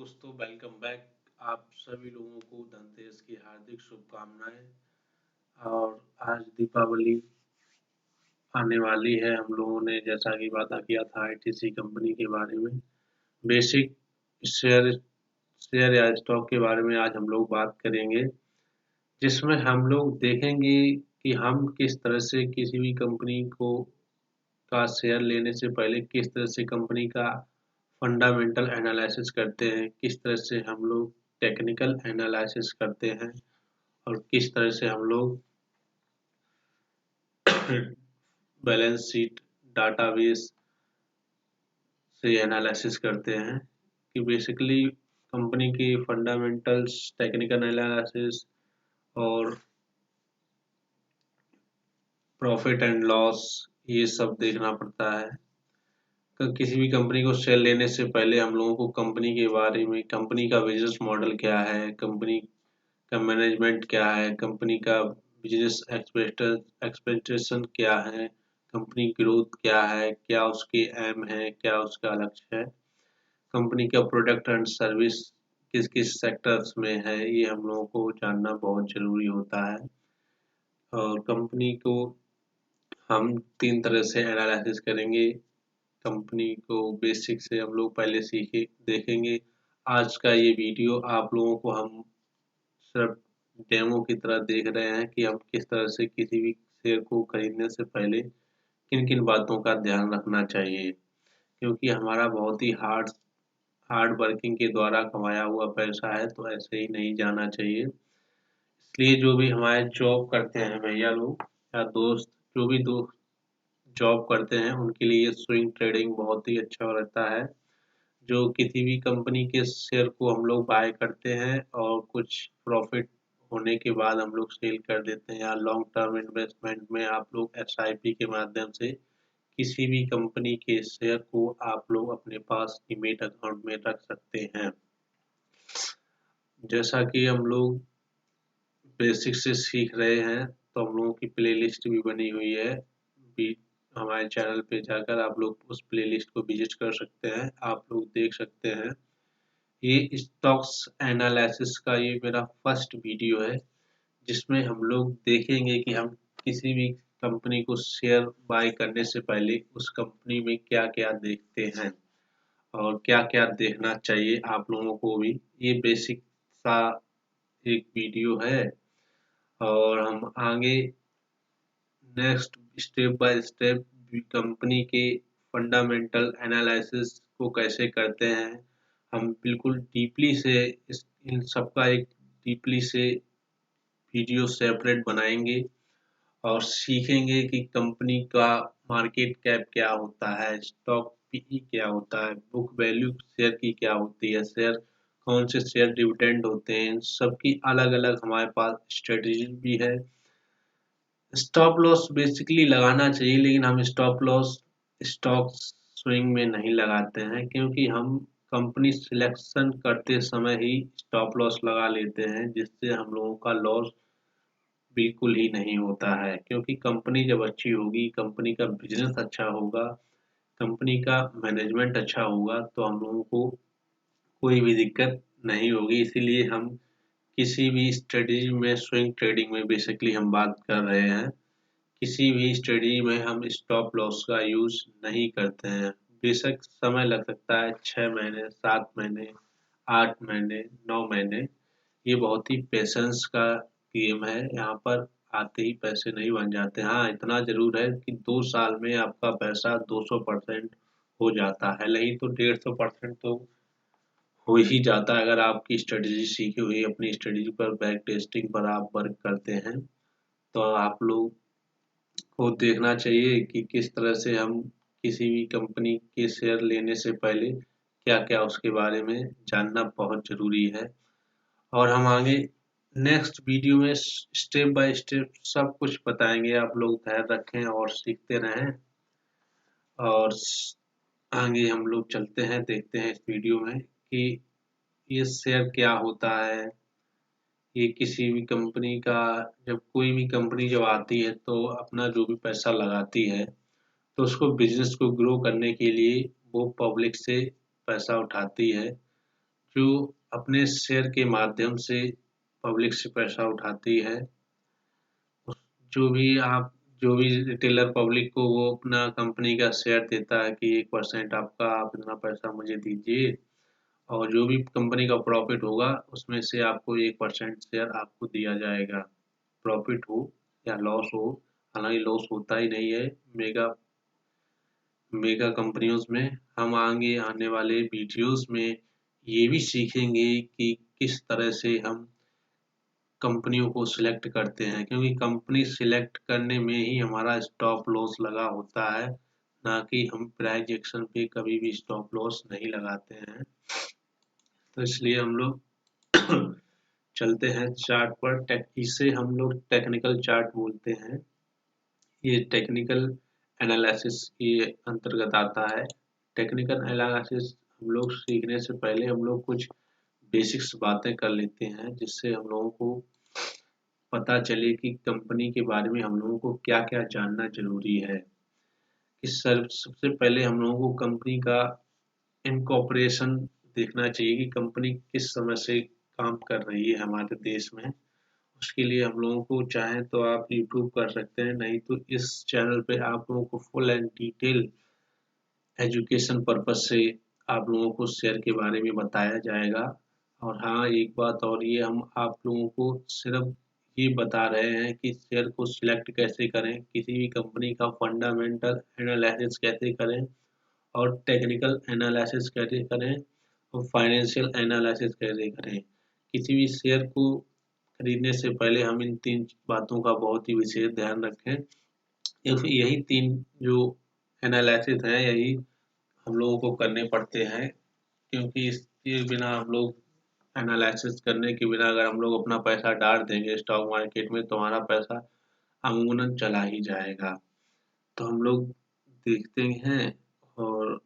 दोस्तों, welcome back. आप सभी लोगों को धनतेरस की हार्दिक शुभकामनाएं। और आज दीपावली आने वाली है। हम लोगों ने जैसा कि वादा किया था आईटीसी कंपनी के बारे में, बेसिक शेयर शेयर या स्टॉक के बारे में आज हम लोग बात करेंगे, जिसमें हम लोग देखेंगे कि हम किस तरह से किसी भी कंपनी को का शेयर लेने से पहले किस तरह से कंपनी का फंडामेंटल एनालिसिस करते हैं, किस तरह से हम लोग टेक्निकल एनालिसिस करते हैं और किस तरह से हम लोग बैलेंस शीट डाटाबेस से एनालिसिस करते हैं कि बेसिकली कंपनी की फंडामेंटल्स, टेक्निकल एनालिसिस और प्रॉफिट एंड लॉस ये सब देखना पड़ता है। तो किसी भी कंपनी को शेयर लेने से पहले हम लोगों को कंपनी के बारे में, कंपनी का बिजनेस मॉडल क्या है, कंपनी का मैनेजमेंट क्या है, कंपनी का बिजनेस एक्सपेक्टेशन क्या है, कंपनी ग्रोथ क्या है, क्या उसके एम है, क्या उसका लक्ष्य है, कंपनी का प्रोडक्ट एंड सर्विस किस किस सेक्टर्स में है, ये हम लोगों को जानना बहुत जरूरी होता है। और कंपनी को हम 3 तरह से एनालिसिस करेंगे। कंपनी को बेसिक से हम लोग पहले सीखे देखेंगे। आज का ये वीडियो आप लोगों को हम सिर्फ डेमो की तरह देख रहे हैं कि हम किस तरह से किसी भी शेयर को खरीदने से पहले किन किन बातों का ध्यान रखना चाहिए, क्योंकि हमारा बहुत ही हार्ड वर्किंग के द्वारा कमाया हुआ पैसा है, तो ऐसे ही नहीं जाना चाहिए। इसलिए जो भी हमारे जॉब करते हैं भैया लोग या दोस्त, जो भी दोस्त जॉब करते हैं उनके लिए स्विंग ट्रेडिंग बहुत ही अच्छा रहता है। जो किसी भी कंपनी के शेयर को हम लोग बाय करते हैं और कुछ प्रॉफिट होने के बाद हम लोग सेल कर देते हैं, या लॉन्ग टर्म इन्वेस्टमेंट में आप लोग एसआईपी के माध्यम से किसी भी कंपनी के शेयर को आप लोग अपने पास डीमैट अकाउंट में रख सकते हैं। जैसा कि हम लोग बेसिक से सीख रहे हैं, तो हम लोगों की प्लेलिस्ट भी बनी हुई है। भी हमारे चैनल पे जाकर आप लोग उस प्लेलिस्ट को विजिट कर सकते हैं, आप लोग देख सकते हैं। ये स्टॉक्स एनालिसिस का ये मेरा फर्स्ट वीडियो है, जिसमें हम लोग देखेंगे कि हम किसी भी कंपनी को शेयर बाय करने से पहले उस कंपनी में क्या-क्या देखते हैं और क्या-क्या देखना चाहिए आप लोगों को भी। ये बेसिक सा एक वीडियो है और हम आगे next step by step company के फंडामेंटल एनालिसिस को कैसे करते हैं, हम बिल्कुल डीपली से इन सबका एक डीपली से वीडियो सेपरेट बनाएंगे और सीखेंगे कि कंपनी का मार्केट कैप क्या होता है, स्टॉक पीई क्या होता है, बुक वैल्यू शेयर की क्या होती है, शेयर कौन से शेयर डिविडेंड होते हैं, सबकी अलग अलग हमारे पास स्ट्रेटेजी भी है। स्टॉप लॉस बेसिकली लगाना चाहिए, लेकिन हम स्टॉप लॉस स्टॉक स्विंग में नहीं लगाते हैं, क्योंकि हम कंपनी सिलेक्शन करते समय ही स्टॉप लॉस लगा लेते हैं, जिससे हम लोगों का लॉस बिल्कुल ही नहीं होता है। क्योंकि कंपनी जब अच्छी होगी, कंपनी का बिजनेस अच्छा होगा, कंपनी का मैनेजमेंट अच्छा होगा, तो हम लोगों को कोई भी दिक्कत नहीं होगी। इसीलिए हम किसी भी स्ट्रेटेजी में, स्विंग ट्रेडिंग में बेसिकली हम बात कर रहे हैं, किसी भी स्टडी में हम स्टॉप लॉस का यूज नहीं करते हैं। बेशक समय लग सकता है, 6 महीने, 7 महीने, 8 महीने, 9 महीने, ये बहुत ही पेशेंस का गेम है। यहाँ पर आते ही पैसे नहीं बन जाते। हाँ, इतना जरूर है कि 2 साल में आपका पैसा 200% हो जाता है, नहीं तो 150% तो हो ही जाता है। अगर आपकी स्ट्रेटेजी सीखी हुई, अपनी स्ट्रेटेजी पर बैक टेस्टिंग पर आप वर्क करते हैं, तो आप लोग को देखना चाहिए कि किस तरह से हम किसी भी कंपनी के शेयर लेने से पहले क्या-क्या उसके बारे में जानना बहुत ज़रूरी है। और हम आगे नेक्स्ट वीडियो में स्टेप बाय स्टेप सब कुछ बताएंगे। आप लोग धैर्य रखें और सीखते रहें। और आगे हम लोग चलते हैं, देखते हैं इस वीडियो में कि ये शेयर क्या होता है। ये किसी भी कंपनी का, जब कोई भी कंपनी जब आती है तो अपना जो भी पैसा लगाती है, तो उसको बिजनेस को ग्रो करने के लिए वो पब्लिक से पैसा उठाती है। जो अपने शेयर के माध्यम से पब्लिक से पैसा उठाती है। जो भी रिटेलर पब्लिक को वो अपना कंपनी का शेयर देता है कि 1% आपका, आप इतना पैसा मुझे दीजिए, और जो भी कंपनी का प्रॉफिट होगा उसमें से आपको 1% शेयर आपको दिया जाएगा, प्रॉफिट हो या लॉस हो। हालांकि लॉस होता ही नहीं है मेगा मेगा कंपनियों में। हम आगे आने वाले वीडियोस में ये भी सीखेंगे कि किस तरह से हम कंपनियों को सिलेक्ट करते हैं, क्योंकि कंपनी सिलेक्ट करने में ही हमारा स्टॉप लॉस लगा होता है, ना कि हम प्राइस एक्शन पे कभी भी स्टॉप लॉस नहीं लगाते हैं। तो इसलिए हम लोग चलते हैं चार्ट पर। इसे हम लोग टेक्निकल चार्ट बोलते हैं। ये टेक्निकल एनालिसिस के अंतर्गत आता है। टेक्निकल एनालिसिस हम लोग सीखने से पहले हम लोग कुछ बेसिक्स बातें कर लेते हैं, जिससे हम लोगों को पता चले कि कंपनी के बारे में हम लोगों को क्या क्या जानना जरूरी है। सबसे पहले हम लोगों को कंपनी का इनकॉर्पोरेशन देखना चाहिए कि कंपनी किस समय से काम कर रही है हमारे देश में। उसके लिए हम लोगों को चाहें तो आप यूट्यूब कर सकते हैं, नहीं तो इस चैनल पे आप लोगों को full and detail education purpose से आप लोगों को शेयर के बारे में बताया जाएगा। और हाँ, एक बात और, ये हम आप लोगों को सिर्फ ये बता रहे हैं कि शेयर को सिलेक्ट कैसे करें, किसी भी कंपनी का फंडामेंटल एनालिसिस कैसे करें, और टेक्निकल एनालिसिस कैसे करें, और फाइनेंशियल एनालिसिस कैसे करें। किसी भी शेयर को खरीदने से पहले हम इन 3 बातों का बहुत ही विशेष ध्यान रखें। यही 3 जो एनालिसिस हैं, यही हम लोगों को करने पड़ते हैं, क्योंकि इसके बिना हम लोग एनालिसिस करने के बिना अगर हम लोग अपना पैसा डाल देंगे स्टॉक मार्केट में तो हमारा पैसा अमूमन चला ही जाएगा। तो हम लोग देखते हैं। और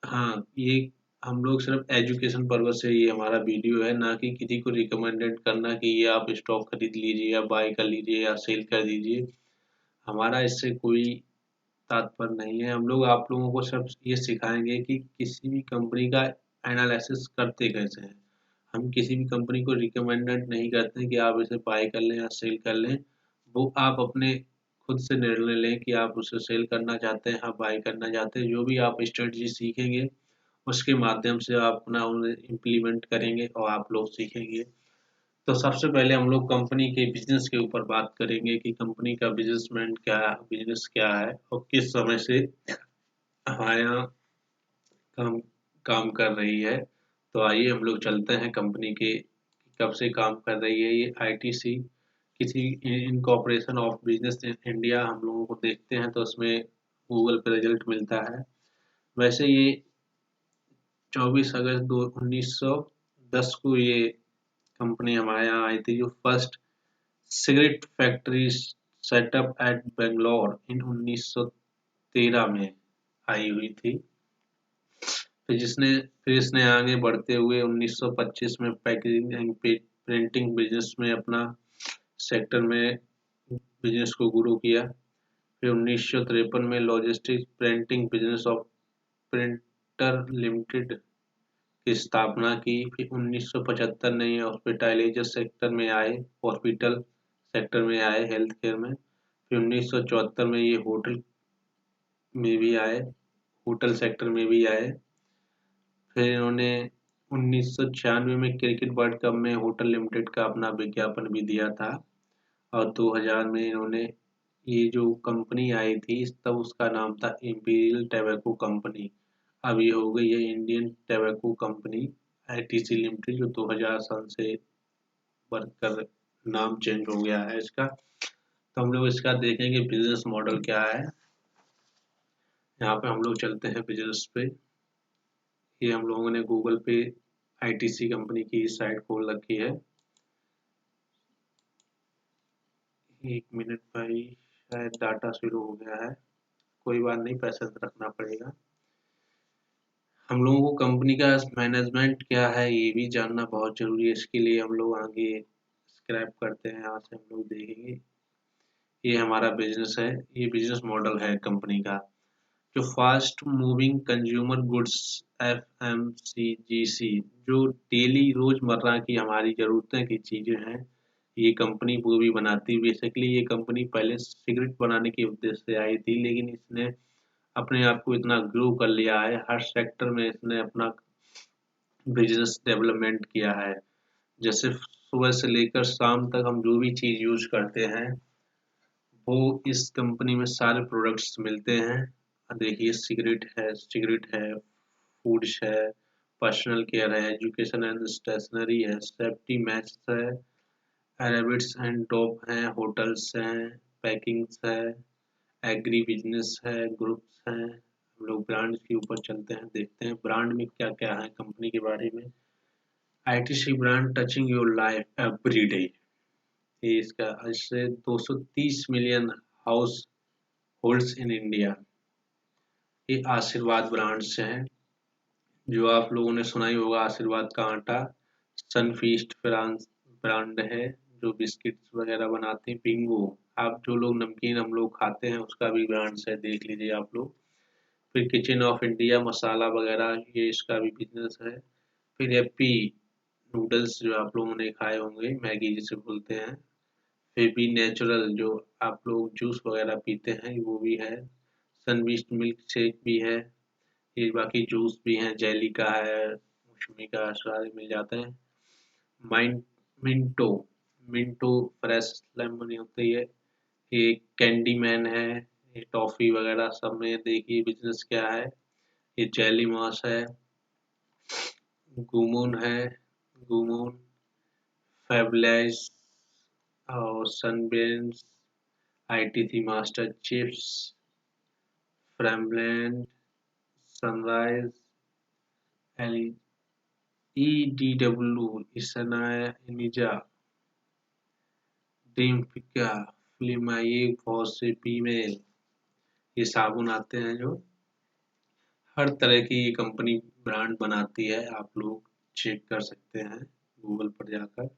हाँ, ये हम लोग सिर्फ एजुकेशन पर्पज से ये हमारा वीडियो है, ना कि किसी को रिकमेंडेड करना कि ये आप स्टॉक खरीद लीजिए या बाय कर लीजिए या सेल कर दीजिए। हमारा इससे कोई तात्पर्य नहीं है। हम लोग आप लोगों को सिर्फ ये सिखाएंगे कि किसी भी कंपनी का एनालिसिस करते कैसे हैं। हम किसी भी कंपनी को रिकमेंडेड नहीं करते हैं कि आप इसे बाय कर लें या सेल कर लें। वो आप अपने खुद से निर्णय लें कि आप उसे सेल करना चाहते हैं या बाय करना चाहते हैं। जो भी आप स्ट्रेटजी सीखेंगे उसके माध्यम से आप अपना उन्हें इम्प्लीमेंट करेंगे और आप लोग सीखेंगे। तो सबसे पहले हम लोग कंपनी के बिजनेस के ऊपर बात करेंगे कि कंपनी का बिजनेस क्या है और किस समय से हमारे यहाँ काम काम कर रही है। तो आइए हम लोग चलते हैं कंपनी के कब से काम कर रही है। ये आईटीसी किसी incorporation of business in India हम लोगों को देखते हैं तो उसमें गूगल पे रिजल्ट मिलता है। वैसे ये 24 अगस्त 1910 को ये कंपनी हमारे यहाँ आई थी, जो first cigarette factory setup at Bangalore in 1913 में आई हुई थी। फिर इसने आगे बढ़ते हुए 1925 में पैकेजिंग एंड प्रिंटिंग बिजनेस में अपना सेक्टर में बिजनेस को गुरु किया। फिर 1953 में logistics printing business of printer limited की स्थापना की। फिर 1975 में ये हॉस्पिटलाइजर सेक्टर में आए, हॉस्पिटल सेक्टर में आए, हेल्थ केयर में। फिर 1974 में ये में भी आए होटल सेक्टर में भी आए। फिर इन्होंने 1996 में क्रिकेट वर्ल्ड कप में होटल लिमिटेड का अपना विज्ञापन भी दिया था। और 2000 में इन्होंने ये जो कंपनी आई थी तब उसका नाम था इंपीरियल टैबैको कंपनी। अब ये हो गई है Indian tobacco company ITC limited, जो 2000 साल से बढ़कर नाम चेंज हो गया है इसका। तो हम लोग इसका देखेंगे बिजनेस मॉडल क्या है। यहाँ पे हम लोग चलते हैं बिजनेस पे। ये हम लोगों ने गूगल पे आईटीसी कंपनी की साइट खोल रखी है। एक मिनट भाई, शायद डाटा शुरू हो गया है। कोई बात नहीं, पैसे रखना पड़ेगा। हम लोगों को कंपनी का मैनेजमेंट क्या है ये भी जानना बहुत जरूरी है। इसके लिए हम लोग आगे स्क्रैप करते हैं, यहाँ से हम लोग देखेंगे। ये हमारा बिजनेस है, ये बिजनेस मॉडल है कंपनी का। जो fast moving consumer goods FMCGC, जो डेली रोजमर्रा की हमारी जरूरतें की चीजें हैं, ये कंपनी वो भी बनाती है। बेसिकली ये कंपनी पहले सिगरेट बनाने के उद्देश्य से आई थी, लेकिन इसने अपने आप को इतना ग्रो कर लिया है, हर सेक्टर में इसने अपना बिजनेस डेवलपमेंट किया है। जैसे सुबह से लेकर शाम तक हम जो भी चीज यूज करते हैं, वो इस कंपनी में सारे प्रोडक्ट्स मिलते हैं। देखिए सिगरेट है, फूड्स है, पर्सनल केयर है, एजुकेशन एंड स्टेशनरी है, सेफ्टी मैच है, रैबिट्स एंड डॉग हैं, होटल्स हैं, पैकिंग्स है, एग्री बिजनेस है, ग्रुप्स हैं। हम लोग ब्रांड के ऊपर चलते हैं, देखते हैं ब्रांड में क्या क्या है कंपनी के बारे में। ITC brand touching your life every day. ये इसका इससे 230 million house holds in India. ये आशीर्वाद ब्रांड्स हैं, जो आप लोगों ने सुना ही होगा, आशीर्वाद का आटा। सनफीस्ट फ्रांस ब्रांड है, जो बिस्किट्स वगैरह बनाते हैं। बिंगो, आप जो लोग नमकीन हम लोग खाते हैं, उसका भी ब्रांड्स है, देख लीजिए आप लोग। फिर किचन ऑफ इंडिया मसाला वगैरह, ये इसका भी बिजनेस है। फिर एप्पी नूडल्स, जो आप लोगों ने खाए होंगे, मैगी जिसे बोलते हैं। फिर भी नेचुरल, जो आप लोग जूस वगैरह पीते हैं, वो भी है। सनबीस्ट मिल्क शेक भी है। ये बाकी जूस भी हैं, जेली का है, मौसमी का, सारे मिल जाते हैं। Mind Minto Minto fresh lemon होती है। ये कैंडी मैन है। ये टॉफी वगैरह सब में देखिए बिजनेस क्या है। ये जेली मॉस है। गुमोन है, गुमोन, फेबलेस और सनबेन्स, ITC मास्टर चिप्स, फ्रैम्बलैंड, सनराइज, EDW, इनिजा, ड्रीमफिका, फ्लिमा, ये बहुत से फीमेल, ये साबुन आते हैं, जो हर तरह की ये कंपनी ब्रांड बनाती है। आप लोग चेक कर सकते हैं गूगल पर जाकर।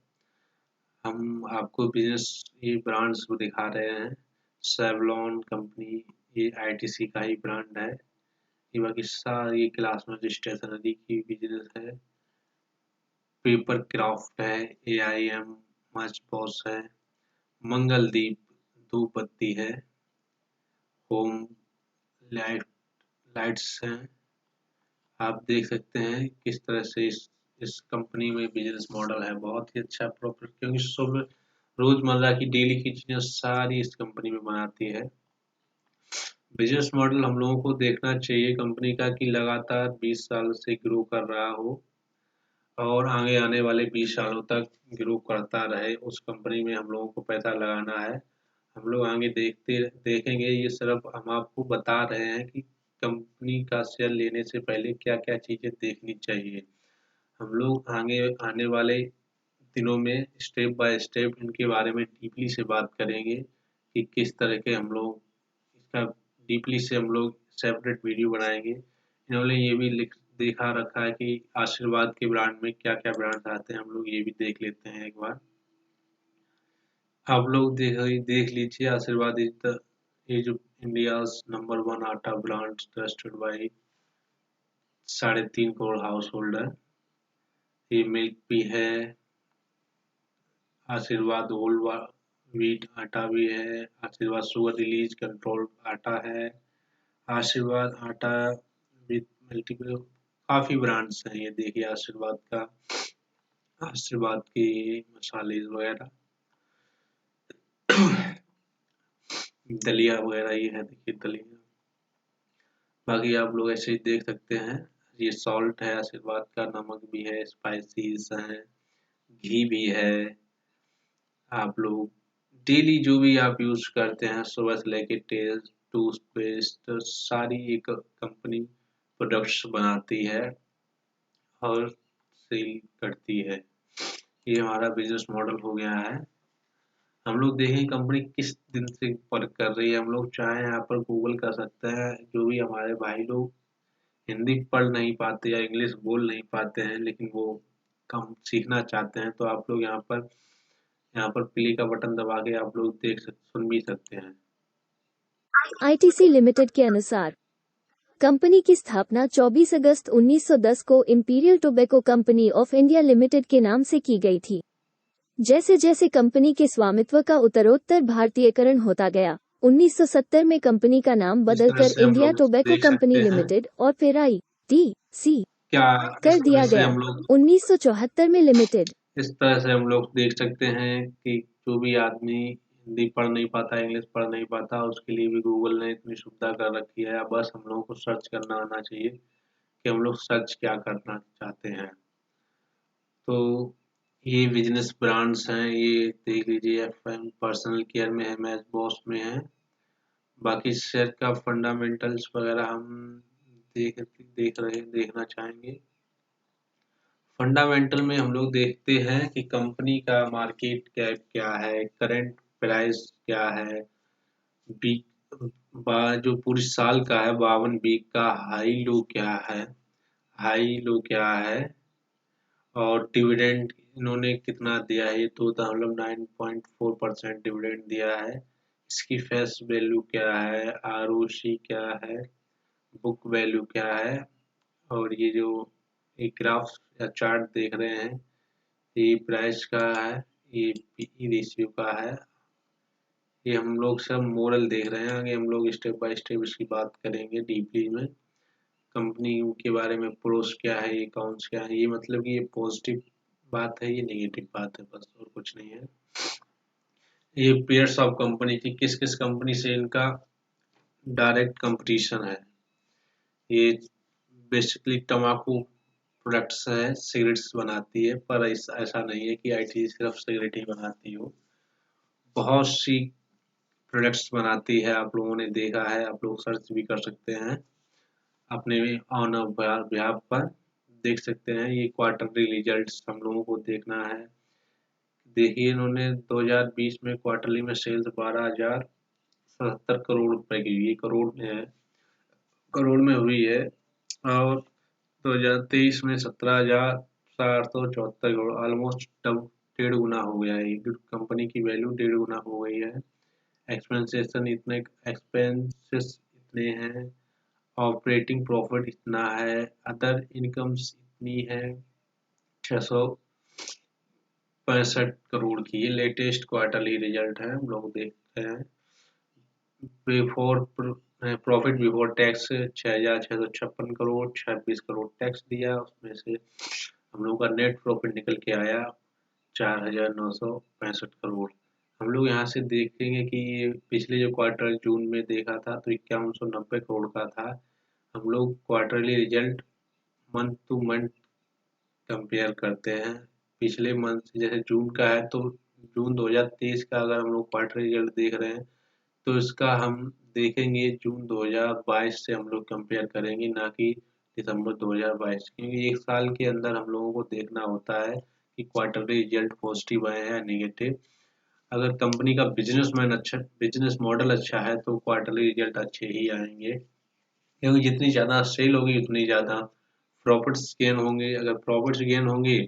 हम आपको बिजनेस ये ब्रांड्स को दिखा रहे हैं। सेवलॉन कंपनी, ये ITC का ही ब्रांड है। ये बाकी सारी क्लासमेट स्टेशनरी की बिजनेस है। पेपर क्राफ्ट है, AIM, मच बॉस है। मंगलदीप धूप बत्ती है। होम लाइट लाइट्स हैं। आप देख सकते हैं किस तरह से इस कंपनी में बिजनेस मॉडल है, बहुत ही अच्छा प्रॉपर, क्योंकि सुबह रोजमर्रा की डेली की चीजें सारी इस कंपनी में बनाती है। बिजनेस मॉडल हम लोगों को देखना चाहिए कंपनी का, कि लगातार 20 साल से ग्रो कर रहा हो और आगे आने वाले 20 सालों तक ग्रो करता रहे। उस कंपनी में हम लोगों को पैसा लगाना है। हम लोग आगे देखेंगे। ये सिर्फ हम आपको बता रहे हैं कि कंपनी का शेयर लेने से पहले क्या क्या चीजें देखनी चाहिए। हम लोग आगे आने वाले दिनों में स्टेप बाय स्टेप इनके बारे में डीपली से बात करेंगे, कि किस तरह के हम लोग इसका डीपली से हम लोग सेपरेट वीडियो बनाएंगे। इन्होंने ये भी लिख दिखा रखा है कि आशीर्वाद के ब्रांड में क्या क्या ब्रांड आते हैं, हम लोग ये भी देख लेते हैं एक बार। आप लोग देख लीजिए। आशीर्वाद इज द जो इंडियाज नंबर 1 आटा brand, trusted by 3.5 crore house holder. ये मिल्क भी है। आशीर्वाद होल व्हीट आटा भी है। आशीर्वाद शुगर रिलीज कंट्रोल आटा है। आशीर्वाद आटा विद मल्टीपल, काफी ब्रांड्स हैं। ये देखिए आशीर्वाद का, आशीर्वाद के मसाले वगैरह, दलिया वगैरह, ये है देखिए दलिया। बाकी आप लोग ऐसे ही देख सकते हैं। ये सॉल्ट है आशीर्वाद का, नमक भी है, स्पाइसीज है, घी भी है। आप लोग डेली जो भी आप यूज करते हैं, सुबह से लेके तेल, टूथपेस्ट, सारी एक कंपनी प्रोडक्ट्स बनाती है और सेल करती है। ये हमारा बिजनेस मॉडल हो गया है। हम लोग देखें कंपनी किस दिन से वर्क कर रही है। हम लोग चाहे यहाँ पर गूगल कर सकते हैं। जो भी हमारे भाई लोग हिंदी पढ़ नहीं पाते या इंग्लिश बोल नहीं पाते हैं, लेकिन वो कम सीखना चाहते हैं, तो आप लोग यहाँ पर प्ले का बटन दबा के आप लोग सुन भी सकते हैं। ITC लिमिटेड के अनुसार कंपनी की स्थापना 24 अगस्त 1910 को imperial tobacco company of India limited के नाम से की गई थी। जैसे जैसे कंपनी के स्वामित्व का उत्तरोत्तर भारतीयकरण होता गया, 1970 में कंपनी का नाम इस तरह बदलकर से हम इंडिया लोग टोबैको देख कंपनी सकते हैं लिमिटेड और फिर ITC क्या कर इस तरह दिया से गया। हम लोग 1974 में लिमिटेड इस तरह से हम लोग देख सकते हैं कि जो भी आदमी हिंदी पढ़ नहीं पाता, इंग्लिश पढ़ नहीं पाता, उसके लिए भी गूगल ने इतनी सुविधा कर रखी है। बस हम लोगों को सर्च करना आना चाहिए कि हम लोग सर्च क्या करना चाहते हैं। तो ये बिजनेस ब्रांड्स हैं, ये देख लीजिए, एफएम पर्सनल केयर में है, मैच बॉस में है। बाकी शेयर का फंडामेंटल्स वगैरह हम देखना चाहेंगे। फंडामेंटल में हम लोग देखते हैं कि कंपनी का मार्केट कैप क्या है, करंट प्राइस क्या है, वीक जो पूरी साल का है 52 वीक का हाई लो क्या है, हाई लो क्या है, और डिविडेंड इन्होंने कितना दिया है, ये तो 9.4% डिविडेंड दिया है। इसकी फेस वैल्यू क्या है, आरओसी क्या है, बुक वैल्यू क्या है, और ये जो एक ग्राफ या चार्ट देख रहे हैं, ये प्राइस का है, ये पीई रेशियो का है। ये हम लोग सब मॉडल देख रहे हैं, आगे हम लोग स्टेप बाय स्टेप इसकी बात करेंगे डीपली में। कंपनी के बारे में प्रोस क्या है, ये अकाउंट्स क्या है, ये मतलब कि ये पॉजिटिव बात है, ये नेगेटिव बात है, बस और कुछ नहीं है। ये पेयर्स ऑफ कंपनी की किस किस कंपनी से इनका डायरेक्ट कंपटीशन है। ये बेसिकली तम्बाकू प्रोडक्ट्स है, सिगरेट्स बनाती है, पर ऐसा नहीं है कि आईटी सिर्फ सिगरेट ही बनाती हो, बहुत सी प्रोडक्ट्स बनाती है। आप लोगों ने देखा है, आप लोग सर्च भी कर सकते हैं अपने ऑन बिहाफ पर, देख सकते हैं। ये क्वार्टरली रिजल्ट्स हम लोगों को देखना है। देखिए, इन्होंने 2020 में क्वार्टरली में सेल्स 12,077 करोड़ रुपए की, ये करोड़ में है, करोड़ में हुई है। और 2023 में 17,874 करोड़, ऑलमोस्ट डेढ़ गुना हो गया है। कंपनी की वैल्यू डेढ़ गुना हो गई है। एक्सपेंसेस इतने हैं, ऑपरेटिंग प्रॉफिट इतना है, अदर इनकम्स इतनी है 665 की। ये लेटेस्ट क्वार्टरली रिजल्ट है, हम लोग देखते हैं। Before profit before tax 6,656 crore, 26 crore tax दिया, उसमें से हम लोग का नेट प्रॉफिट निकल के आया 4,965 करोड़। हम लोग यहाँ से देखेंगे कि ये पिछले जो क्वार्टर जून में देखा था तो 5190 करोड़ का था। हम लोग quarterly result month two month compare करते हैं। पिछले मंथ जैसे जून का है तो जून 2023 का अगर हम लोग क्वार्टर रिजल्ट देख रहे हैं तो इसका हम देखेंगे जून 2022 से हम लोग कंपेयर करेंगे, ना कि दिसंबर 2022, क्योंकि एक साल के अंदर हम लोगों को देखना होता है कि क्वार्टरली रिजल्ट पॉजिटिव आए हैं या नेगेटिव। अगर कंपनी का बिजनेस मॉडल अच्छा है तो क्वार्टरली रिजल्ट अच्छे ही आएंगे, क्योंकि जितनी ज़्यादा सेल होगी उतनी ज़्यादा प्रॉफिट्स गेन होंगे। अगर प्रॉफिट्स गेन होंगे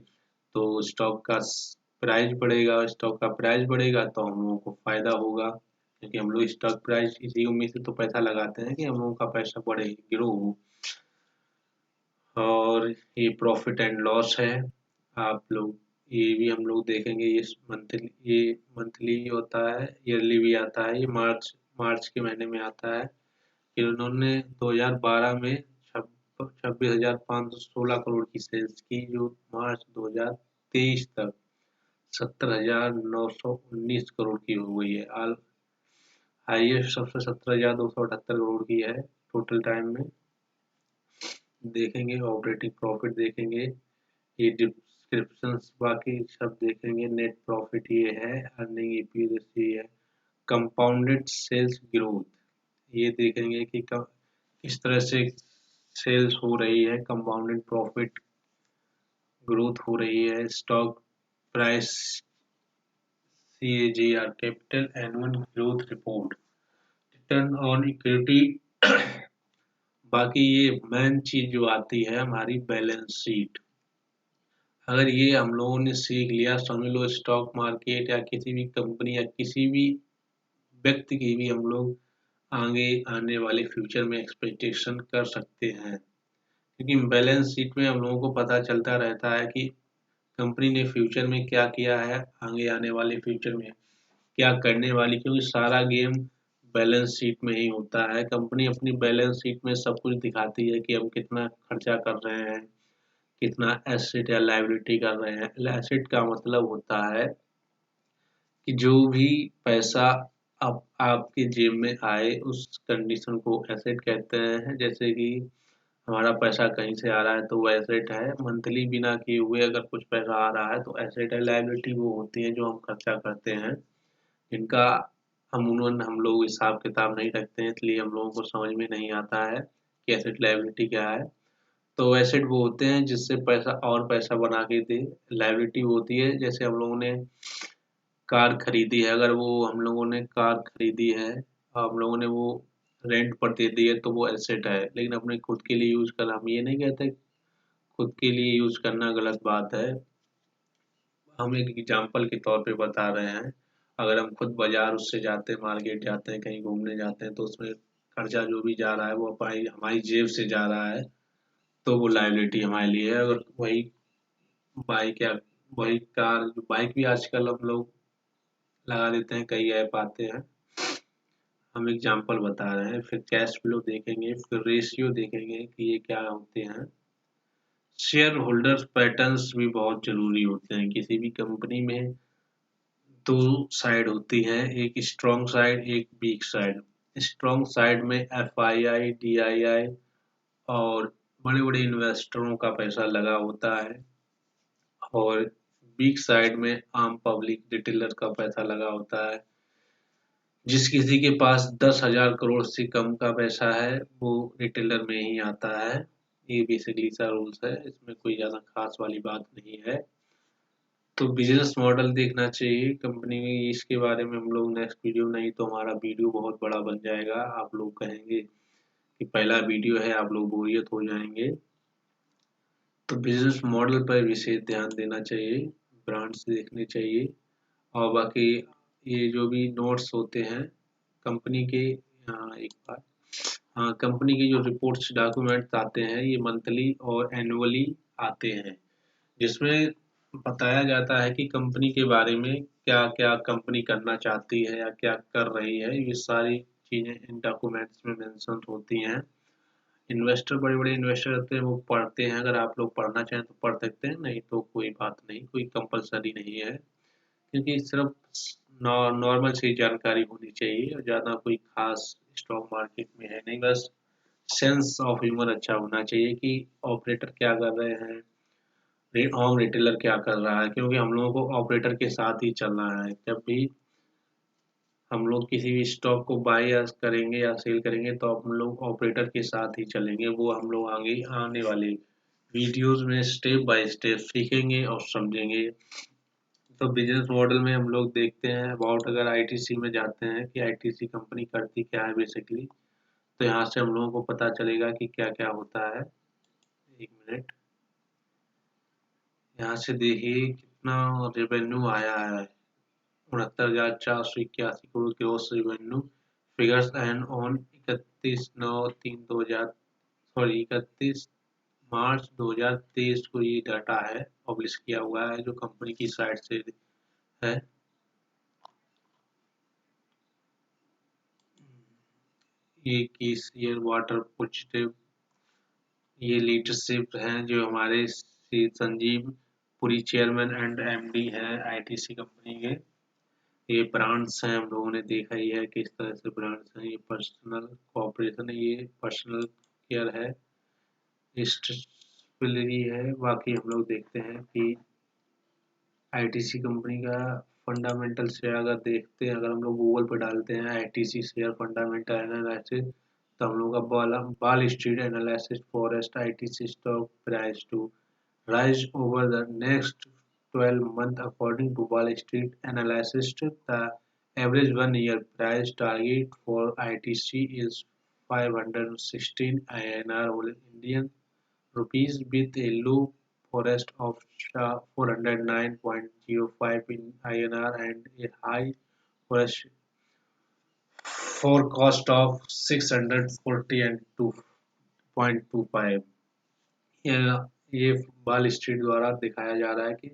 तो स्टॉक का प्राइस बढ़ेगा, स्टॉक का प्राइस बढ़ेगा तो हम लोगों को फायदा होगा, क्योंकि हम लोग स्टॉक प्राइस इसी उम्मीद से तो पैसा लगाते हैं कि हम लोगों का पैसा बढ़े, ग्रो हो। और ये प्रॉफिट एंड लॉस है, आप लोग ये भी हम लोग देखेंगे। ये मंथली होता है, ईयरली भी आता है, ये मार्च मार्च के महीने में आता है। फिर उन्होंने 2012 में 26,516 करोड़ की सेल्स की, जो मार्च 2023 तक 70,919 करोड़ की हो गई है। हाईएस्ट सबसे 17,278 करोड़ की है टोटल टाइम में। देखेंगे ऑपरेटिंग प्रॉफिट, देखेंगे ये डिस्क्रिप्शंस बाकी सब देखेंगे। नेट प्रॉफिट ये है, अर्निंग ईपीएस ये है, कंपाउंडेड सेल्स ग्रोथ ये देखेंगे कि किस तरह से सेल्स हो रही है, कंपाउंडेड प्रॉफिट ग्रोथ हो रही है, stock price CAGR capital annual growth report, return on equity. बाकी ये मेन चीज जो आती है हमारी बैलेंस शीट। अगर ये हम लोगों ने सीख लिया, समझ लो स्टॉक मार्केट या किसी भी कंपनी या किसी भी व्यक्ति की भी हम लोग आगे आने वाले फ्यूचर में एक्सपेक्टेशन कर सकते हैं, क्योंकि बैलेंस शीट में हम लोगों को पता चलता रहता है कि कंपनी ने फ्यूचर में क्या किया है, आगे आने वाले फ्यूचर में क्या करने वाली, क्योंकि सारा गेम बैलेंस शीट में ही होता है। कंपनी अपनी बैलेंस शीट में सब कुछ दिखाती है कि हम कितना खर्चा कर रहे हैं, कितना एसेट या लायबिलिटी कर रहे हैं। एसेट का मतलब होता है कि जो भी पैसा आपके जेब में आए उस कंडीशन को एसेट कहते हैं। जैसे कि हमारा पैसा कहीं से आ रहा है तो वो एसेट है, मंथली बिना किए हुए अगर कुछ पैसा आ रहा है तो एसेट है। लायबिलिटी वो होती है जो हम खर्चा करते हैं, जिनका हम लोग हिसाब किताब नहीं रखते हैं, इसलिए हम लोगों को समझ में नहीं आता है कि एसेट लायबिलिटी क्या है। तो एसेट वो होते हैं जिससे पैसा और पैसा बना के दे। लायबिलिटी वो होती है जैसे हम लोगों ने कार खरीदी है, अगर वो हम लोगों ने कार खरीदी है, हम लोगों ने वो रेंट पर दे दी है तो वो एसेट है। लेकिन अपने खुद के लिए यूज कर, हम ये नहीं कहते खुद के लिए यूज करना गलत बात है। हम एक एग्जाम्पल के तौर पे बता रहे हैं। अगर हम खुद बाजार उससे जाते हैं, मार्केट जाते हैं, कहीं घूमने जाते हैं, तो उसमें खर्चा जो भी जा रहा है वो हमारी हमारी जेब से जा रहा है, तो वो लायबिलिटी हमारे लिए है। अगर वही बाइक या वही कार, बाइक भी आजकल हम लोग लगा देते हैं, कई ऐप आते हैं। हम एग्जाम्पल बता रहे हैं, फिर कैश फ्लो देखेंगे, फिर रेशियो देखेंगे कि ये क्या होते हैं। शेयर होल्डर्स पैटर्न्स भी बहुत जरूरी होते हैं। किसी भी कंपनी में दो साइड होती हैं, एक स्ट्रॉन्ग साइड, एक वीक साइड। स्ट्रॉन्ग साइड में एफआईआई, डीआईआई और बड़े बड़े इन्वेस्टरों का पैसा लगा होता है, और वीक साइड में आम पब्लिक रिटेलर का पैसा लगा होता है। जिस किसी के पास 10,000 करोड़ से कम का पैसा है वो रिटेलर में ही आता है। ये बेसिकली सा रूल्स है, इसमें कोई ज़्यादा खास वाली बात नहीं है। तो बिजनेस मॉडल देखना चाहिए कंपनी में, इसके बारे में हम लोग नेक्स्ट वीडियो, नहीं तो हमारा वीडियो बहुत बड़ा बन जाएगा, आप लोग कहेंगे कि पहला वीडियो है, आप लोग बोरियत हो जाएंगे। तो बिजनेस मॉडल पर विशेष ध्यान देना चाहिए, ब्रांड्स देखने चाहिए, और बाकी ये जो भी नोट्स होते हैं कंपनी के, एक बार, हाँ, कंपनी के जो रिपोर्ट्स डॉक्यूमेंट्स आते हैं ये मंथली और एनुअली आते हैं, जिसमें बताया जाता है कि कंपनी के बारे में क्या क्या कंपनी करना चाहती है या क्या कर रही है। ये सारी चीज़ें इन डॉक्यूमेंट्स में मेंशन होती हैं। इन्वेस्टर, बड़े बड़े इन्वेस्टर रहते हैं, वो पढ़ते हैं। अगर आप लोग पढ़ना चाहें तो पढ़ सकते हैं, नहीं तो कोई बात नहीं, कोई कंपलसरी नहीं है, क्योंकि सिर्फ नॉर्मल सी जानकारी होनी चाहिए और ज़्यादा कोई खास स्टॉक मार्केट में है नहीं। बस सेंस ऑफ ह्यूमर अच्छा होना चाहिए कि ऑपरेटर क्या कर रहे हैं, होम रिटेलर क्या कर रहा है, क्योंकि हम लोगों को ऑपरेटर के साथ ही चलना है। जब भी हम लोग किसी भी स्टॉक को बाय या करेंगे या सेल करेंगे तो हम लोग ऑपरेटर के साथ ही चलेंगे। वो हम लोग आगे आने वाले वीडियोस में स्टेप बाय स्टेप सीखेंगे और समझेंगे। तो बिजनेस मॉडल में हम लोग देखते हैं अबाउट, अगर आईटीसी में जाते हैं कि आईटीसी कंपनी करती क्या है बेसिकली, तो यहाँ से हम लोगों को पता चलेगा कि क्या क्या होता है। एक मिनट, यहाँ से देखिए कितना रेवेन्यू आया है, 69,481 crore gross revenue. Figures and on 31/9/3/2000, sorry 31 मार्च 2023 को ये डाटा है, पब्लिश किया हुआ है जो कंपनी की साइट से है। ये की शेयर वाटर पॉजिटिव, ये लीडरशिप हैं जो हमारे Shri Sanjeev Puri chairman and MD हैं आईटीसी कंपनी के। ये ब्रांड्स हैं, हम लोगों ने देखा ही है किस तरह से ब्रांड्स हैं। ये पर्सनल कॉपरेशन है, ये पर्सनल केयर है, स्टेशनरी है। बाकी हम लोग देखते हैं कि आईटीसी कंपनी का फंडामेंटल शेयर अगर देखते हैं, अगर हम लोग गूगल पर डालते हैं आईटीसी शेयर फंडामेंटल एनालिसिस, तो हम लोग का wall street analysis forest ITC stock price to rise over the next 12 months. According to Wall Street analysis, the average one-year price target for ITC is 516 INR Indian rupees, with a low forest of 409.05 in INR and a high forest forecast of 640 and 2.25। ये वाल street द्वारा दिखाया जा रहा है कि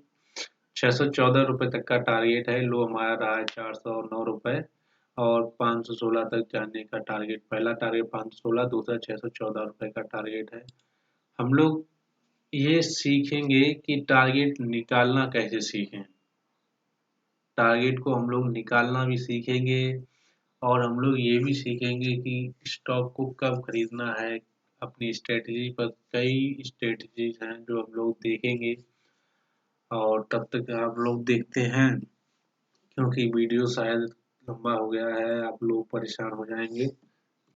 614 रुपए तक का टारगेट है। लो हमारा रहा है 409 रुपए और 516 तक जाने का टारगेट। पहला टारगेट 516, दूसरा 614 रुपए का टारगेट है। हम लोग ये सीखेंगे कि टारगेट निकालना कैसे सीखें। टारगेट को हम लोग निकालना भी सीखेंगे और हम लोग ये भी सीखेंगे कि स्टॉक को कब खरीदना है। अपनी स्ट्रेटजी पर कई स्ट्रेटजीज हैं जो हम लोग देखेंगे। और तब तक आप लोग देखते हैं, क्योंकि वीडियो शायद लंबा हो गया है, आप लोग परेशान हो जाएंगे।